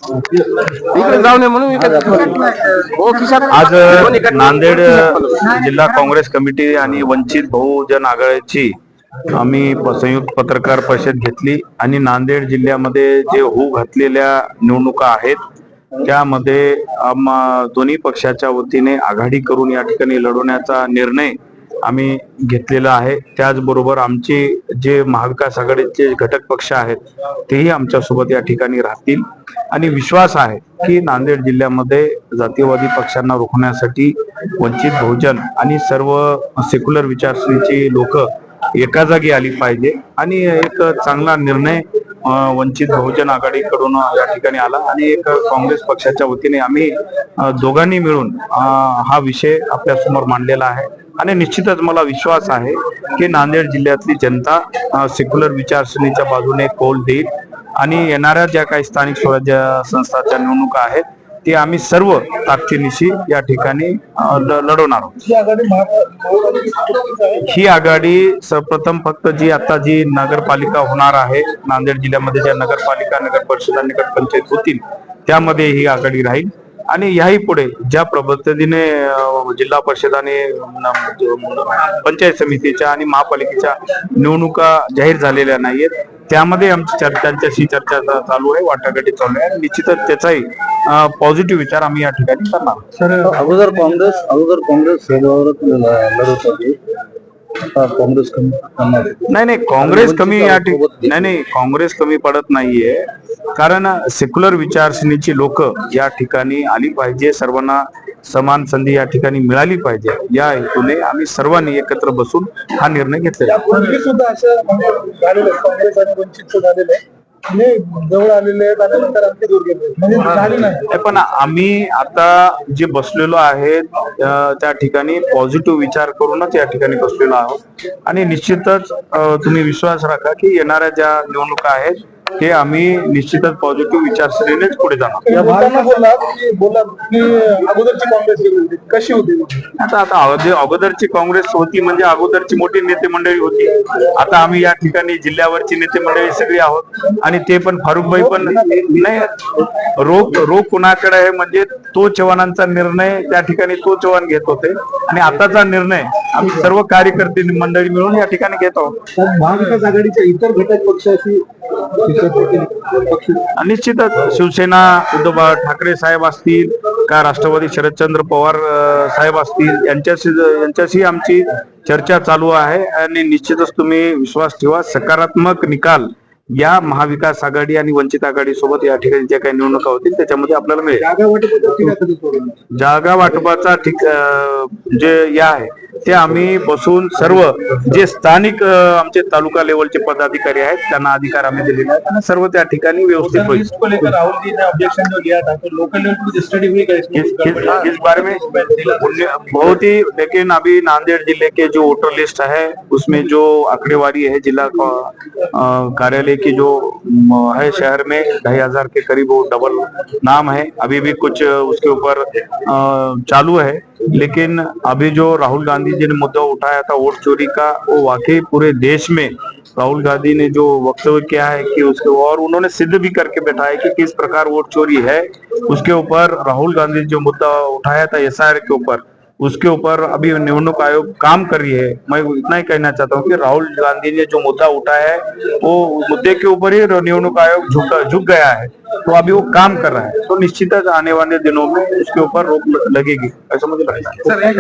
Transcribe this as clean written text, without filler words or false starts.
इकडे जाऊ नये म्हणून आज नांदेड जिल्हा काँग्रेस कमिटी आणि वंचित बहुजन आघाडीची आम्ही संयुक्त पत्रकार परिषद घेतली आणि नांदेड जिल्ह्यामध्ये जे होऊ घातलेल्या निवडणुका आहेत त्यामध्ये दोन्ही पक्षाच्या वतीने आघाडी करून या ठिकाणी लढवण्याचा निर्णय आम्ही घेतलेला आहे। त्याचबरोबर आमचे जे महाविकास आघाडीचे घटक पक्ष आहेत तेही आमच्या सोबत या ठिकाणी राहतील आणि विश्वास आहे की नांदेड जिल्ह्यामध्ये जातीयवादी पक्षांना रोखण्यासाठी वंचित बहुजन आणि सर्व सेक्युलर विचारसरणीची लोक एका जागी आली पाहिजे आणि एक चांगला निर्णय वंचित बहुजन आघाडीकडून या ठिकाणी आला आणि एक काँग्रेस पक्षाच्या वतीने आम्ही दोघांनी मिळून हा विषय आपल्या समोर मांडलेला आहे आणि निश्चितच मला विश्वास आहे की नांदेड जिल्ह्यातली जनता सेक्युलर विचारसरणीच्या बाजूने कौल देईल आणि येणाऱ्या ज्या काही स्थानिक स्वराज्य संस्थांच्या निवडणुका आहेत ते आम्ही सर्व ताकदीनिशी या ठिकाणी लढवणार आहोत। ही आघाडी सर्वप्रथम फक्त जी नगरपालिका होणार आहे नांदेड जिल्ह्यामध्ये ज्या नगरपालिका नगर परिषद आणि नगरपंचायत होतील त्यामध्ये ही आघाडी राहील आणि याही पुढे ज्या पद्धतीने जिल्हा परिषद आणि पंचायत समितीच्या आणि महापालिकेच्या निवडणुका जाहीर झालेल्या नाहीयेत त्यामध्ये आमची त्यांच्याशी चर्चा चालू आहे, वाटाघाटी चालू आहे। निश्चितच त्याचाही पॉझिटिव्ह विचार आम्ही या ठिकाणी करणार। सर अगोदर काँग्रेस लढत होती, काँग्रेस नाही काँग्रेस कमी या ठिकाणी नाही काँग्रेस कमी पडत नाहीये कारण सेक्युलर विचारसरणीची लोक या ठिकाणी आली पाहिजे, सर्वांना समान संधी या ठिकाणी मिळाली पाहिजे या हेतूने आम्ही सर्वांनी एकत्र बसून हा निर्णय घेतलेला पण आम्ही आता जे बसलेलो आहेत त्या ठिकाणी पॉझिटिव्ह विचार करूनच या ठिकाणी बसलेलो आहोत आणि निश्चितच तुम्ही विश्वास राखा की येणाऱ्या ज्या निवडणुका आहेत ते आम्ही निश्चितच पॉझिटिव्ह विचारसरणीनेच पुढे जाणार। अगोदरची काँग्रेस कशी होती आता अगोदरची काँग्रेस होती म्हणजे अगोदरची मोठी नेते मंडळी होती, आता आम्ही या ठिकाणी जिल्ह्यावरची नेते मंडळी सगळी आहोत आणि ते पण फारुखभाई पण नाही रोग कुणाकडे आहे म्हणजे तो चव्हाणांचा निर्णय त्या ठिकाणी तो चव्हाण घेत होते आणि आताचा निर्णय आम्ही सर्व कार्यकर्ते मंडळी मिळून या ठिकाणी घेत आहोत। महाविकास आघाडीच्या इतर घटक पक्षाशी निश्चितच शिवसेना उद्धव ठाकरे साहेब असतील का राष्ट्रवादी शरदचंद्र पवार साहेब असतील यांच्याशी आमची चर्चा चालू आहे आणि निश्चितच तुम्ही विश्वास ठेवा सकारात्मक निकाल या महाविकास आघाडी आणि वंचित आघाडी सोबत या ठिकाणी ज्या काही निवडणुका होतील त्याच्यामध्ये आपल्याला मिळेल। जागा वाटपाचा जे या आहे ते आम्ही बसून सर्व जे स्थानिक आमचे तालुका लेवलचे पदाधिकारी आहेत त्यांना अधिकार आम्ही दिलेले आहेत आणि सर्व त्या ठिकाणी व्यवस्थित होईल। इस बारे में बहुत ही लेकिन अभी नांदेड़ जिले के जो वोटर लिस्ट है उसमें जो आंकड़ेवारी है जिला कार्यालय की जो है शहर में 2,500 के करीब वो डबल नाम है, अभी भी कुछ उसके ऊपर चालू है लेकिन अभी जो राहुल गांधी जी ने मुद्दा उठाया था वोट चोरी का वो वाकई पूरे देश में राहुल गांधी ने जो वक्तव्य किया है कि उसके और उन्होंने सिद्ध भी करके बैठा है कि किस प्रकार वोट चोरी है उसके ऊपर राहुल गांधी जो मुद्दा उठाया था SIR के ऊपर उसके ऊपर अभी निवडणूक आयोग काम कर रही है। मैं इतना ही कहना चाहता हूँ कि राहुल गांधी ने जो मुद्दा उठाया है वो मुद्दे के ऊपर ही निवडणूक आयोग झुक गया है तो अभी वो काम कर रहा है तो निश्चितच आने वाले दिनों में उसके ऊपर रोक लगेगी ऐसा मुझे लगता है।